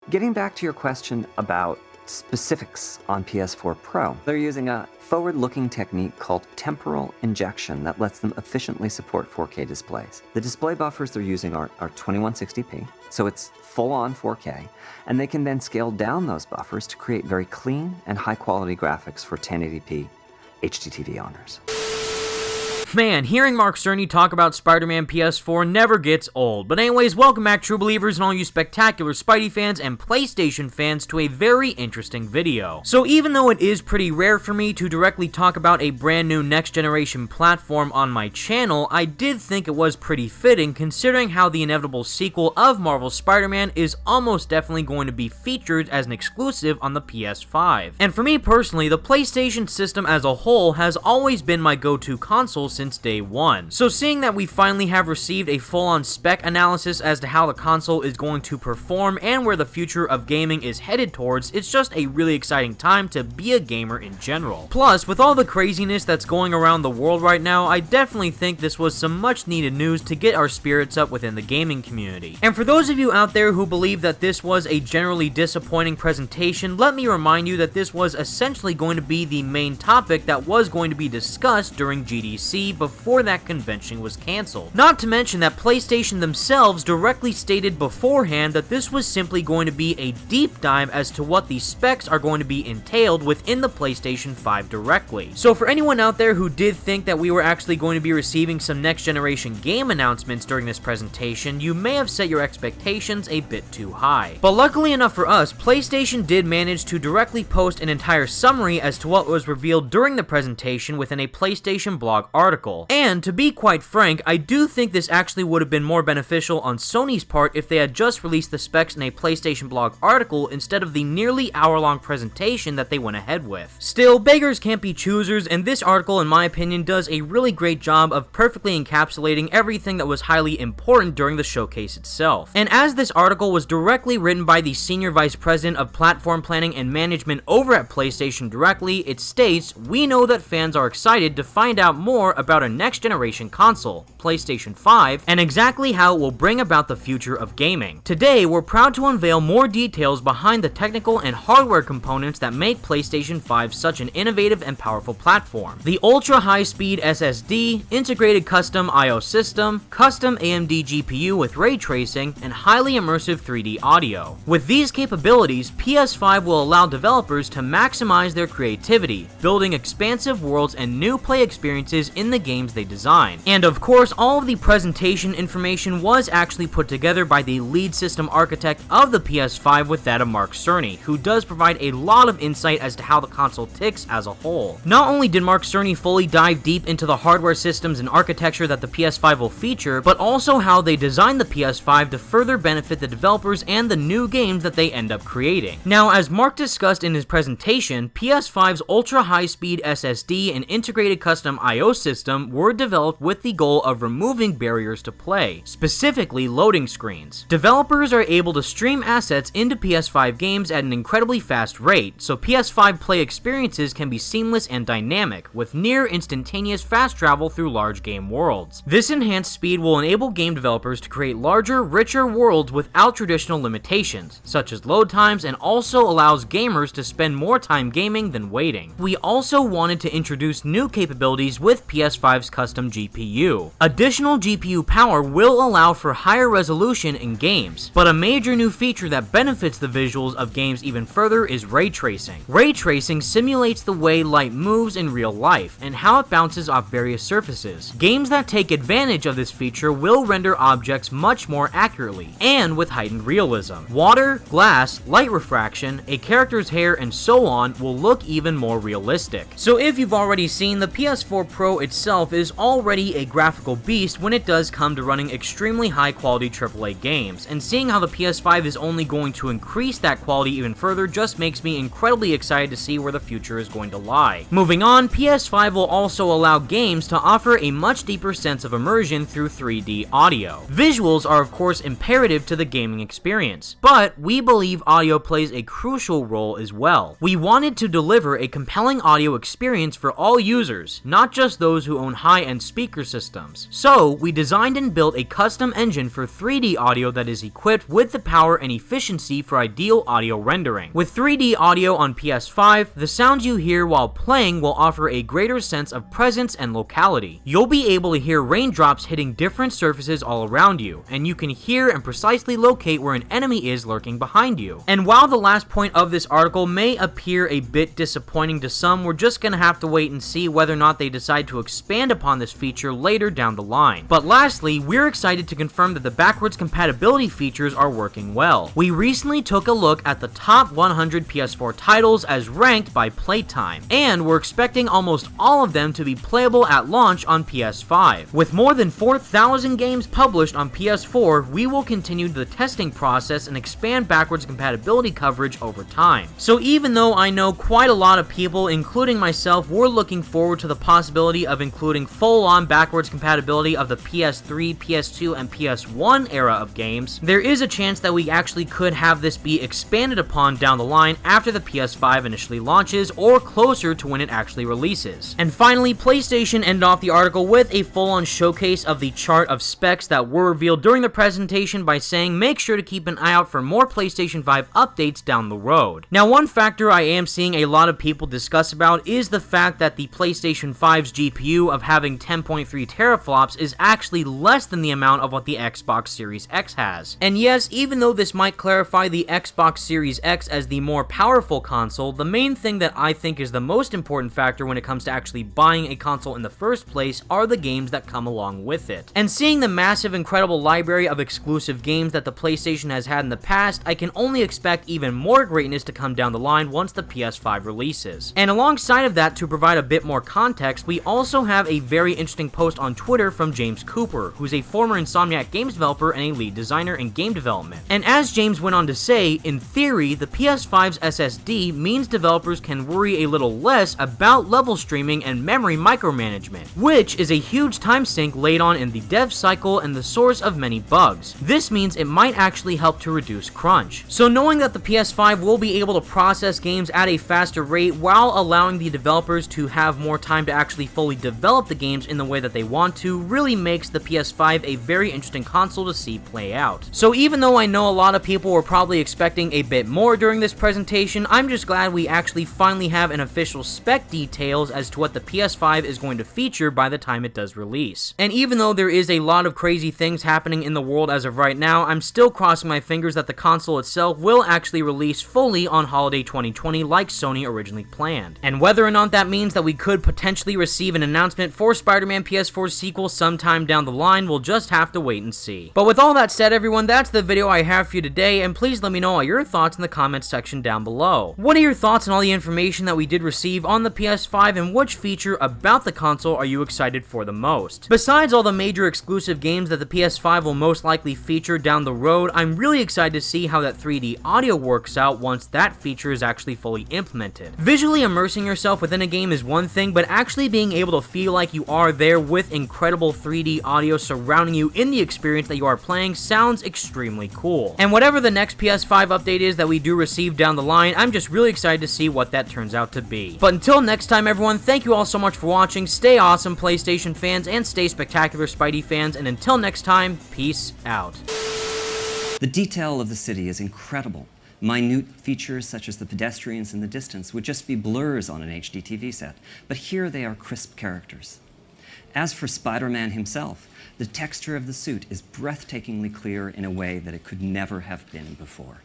Getting back to your question about specifics on PS4 Pro, they're using a forward-looking technique called temporal injection that lets them efficiently support 4K displays. The display buffers they're using are 2160p, so it's full-on 4K, and they can then scale down those buffers to create very clean and high-quality graphics for 1080p HDTV owners. Man, hearing Mark Cerny talk about Spider-Man PS4 never gets old. But anyways, welcome back, true believers and all you spectacular Spidey fans and PlayStation fans, to a very interesting video. So even though it is pretty rare for me to directly talk about a brand new next-generation platform on my channel, I did think it was pretty fitting considering how the inevitable sequel of Marvel's Spider-Man is almost definitely going to be featured as an exclusive on the PS5. And for me personally, the PlayStation system as a whole has always been my go-to console since day one. So seeing that we finally have received a full-on spec analysis as to how the console is going to perform and where the future of gaming is headed towards, it's just a really exciting time to be a gamer in general. Plus, with all the craziness that's going around the world right now, I definitely think this was some much needed news to get our spirits up within the gaming community. And for those of you out there who believe that this was a generally disappointing presentation, let me remind you that this was essentially going to be the main topic that was going to be discussed during GDC before that convention was cancelled. Not to mention that PlayStation themselves directly stated beforehand that this was simply going to be a deep dive as to what these specs are going to be entailed within the PlayStation 5 directly. So for anyone out there who did think that we were actually going to be receiving some next generation game announcements during this presentation, you may have set your expectations a bit too high. But luckily enough for us, PlayStation did manage to directly post an entire summary as to what was revealed during the presentation within a PlayStation blog article. And to be quite frank, I do think this actually would have been more beneficial on Sony's part if they had just released the specs in a PlayStation blog article instead of the nearly hour-long presentation that they went ahead with. Still, beggars can't be choosers, and this article, in my opinion, does a really great job of perfectly encapsulating everything that was highly important during the showcase itself. And as this article was directly written by the Senior Vice President of Platform Planning and Management over at PlayStation directly, it states, "We know that fans are excited to find out more about a next-generation console, PlayStation 5, and exactly how it will bring about the future of gaming. Today, we're proud to unveil more details behind the technical and hardware components that make PlayStation 5 such an innovative and powerful platform. The ultra-high-speed SSD, integrated custom I/O system, custom AMD GPU with ray tracing, and highly immersive 3D audio. With these capabilities, PS5 will allow developers to maximize their creativity, building expansive worlds and new play experiences in the games they design." And of course, all of the presentation information was actually put together by the lead system architect of the PS5 with that of Mark Cerny, who does provide a lot of insight as to how the console ticks as a whole. Not only did Mark Cerny fully dive deep into the hardware systems and architecture that the PS5 will feature, but also how they designed the PS5 to further benefit the developers and the new games that they end up creating. Now, as Mark discussed in his presentation, PS5's ultra-high-speed SSD and integrated custom I/O system were developed with the goal of removing barriers to play, specifically loading screens. Developers are able to stream assets into PS5 games at an incredibly fast rate, so PS5 play experiences can be seamless and dynamic, with near instantaneous fast travel through large game worlds. This enhanced speed will enable game developers to create larger, richer worlds without traditional limitations, such as load times, and also allows gamers to spend more time gaming than waiting. We also wanted to introduce new capabilities with PS5's custom GPU. Additional GPU power will allow for higher resolution in games, but a major new feature that benefits the visuals of games even further is ray tracing. Ray tracing simulates the way light moves in real life and how it bounces off various surfaces. Games that take advantage of this feature will render objects much more accurately and with heightened realism. Water, glass, light refraction, a character's hair, and so on will look even more realistic. So if you've already seen, the PS4 Pro itself is already a graphical beast when it does come to running extremely high quality AAA games, and seeing how the PS5 is only going to increase that quality even further just makes me incredibly excited to see where the future is going to lie. Moving on, PS5 will also allow games to offer a much deeper sense of immersion through 3D audio. Visuals are of course imperative to the gaming experience, but we believe audio plays a crucial role as well. We wanted to deliver a compelling audio experience for all users, not just those who who own high-end speaker systems. So, we designed and built a custom engine for 3D audio that is equipped with the power and efficiency for ideal audio rendering. With 3D audio on PS5, the sounds you hear while playing will offer a greater sense of presence and locality. You'll be able to hear raindrops hitting different surfaces all around you, and you can hear and precisely locate where an enemy is lurking behind you. And while the last point of this article may appear a bit disappointing to some, we're just gonna have to wait and see whether or not they decide to expand upon this feature later down the line. But lastly, we're excited to confirm that the backwards compatibility features are working well. We recently took a look at the top 100 PS4 titles as ranked by playtime, and we're expecting almost all of them to be playable at launch on PS5. With more than 4,000 games published on PS4, we will continue the testing process and expand backwards compatibility coverage over time. So even though I know quite a lot of people, including myself, were looking forward to the possibility of including full-on backwards compatibility of the PS3, PS2, and PS1 era of games, there is a chance that we actually could have this be expanded upon down the line after the PS5 initially launches or closer to when it actually releases. And finally, PlayStation ended off the article with a full-on showcase of the chart of specs that were revealed during the presentation by saying make sure to keep an eye out for more PlayStation 5 updates down the road. Now, one factor I am seeing a lot of people discuss about is the fact that the PlayStation 5's GPU of having 10.3 teraflops is actually less than the amount of what the Xbox Series X has. And yes, even though this might clarify the Xbox Series X as the more powerful console, the main thing that I think is the most important factor when it comes to actually buying a console in the first place are the games that come along with it. And seeing the massive, incredible library of exclusive games that the PlayStation has had in the past, I can only expect even more greatness to come down the line once the PS5 releases. And alongside of that, to provide a bit more context, we also have a very interesting post on Twitter from James Cooper, who's a former Insomniac games developer and a lead designer in game development. And as James went on to say, in theory, the PS5's SSD means developers can worry a little less about level streaming and memory micromanagement, which is a huge time sink laid on in the dev cycle and the source of many bugs. This means it might actually help to reduce crunch. So knowing that the PS5 will be able to process games at a faster rate while allowing the developers to have more time to actually fully develop the games in the way that they want to really makes the PS5 a very interesting console to see play out. So even though I know a lot of people were probably expecting a bit more during this presentation, I'm just glad we actually finally have an official spec details as to what the PS5 is going to feature by the time it does release. And even though there is a lot of crazy things happening in the world as of right now, I'm still crossing my fingers that the console itself will actually release fully on holiday 2020 like Sony originally planned. And whether or not that means that we could potentially receive an announcement for Spider-Man PS4 sequel sometime down the line, we'll just have to wait and see. But with all that said, everyone, that's the video I have for you today, and please let me know all your thoughts in the comments section down below. What are your thoughts on all the information that we did receive on the PS5, and which feature about the console are you excited for the most? Besides all the major exclusive games that the PS5 will most likely feature down the road, I'm really excited to see how that 3D audio works out once that feature is actually fully implemented. Visually immersing yourself within a game is one thing, but actually being able to feel like you are there with incredible 3D audio surrounding you in the experience that you are playing sounds extremely cool. And whatever the next PS5 update is that we do receive down the line, I'm just really excited to see what that turns out to be. But until next time, everyone, thank you all so much for watching. Stay awesome, PlayStation fans, and stay spectacular, Spidey fans, and until next time, peace out. The detail of the city is incredible. Minute features such as the pedestrians in the distance would just be blurs on an HD TV set, but here they are crisp characters. As for Spider-Man himself, the texture of the suit is breathtakingly clear in a way that it could never have been before.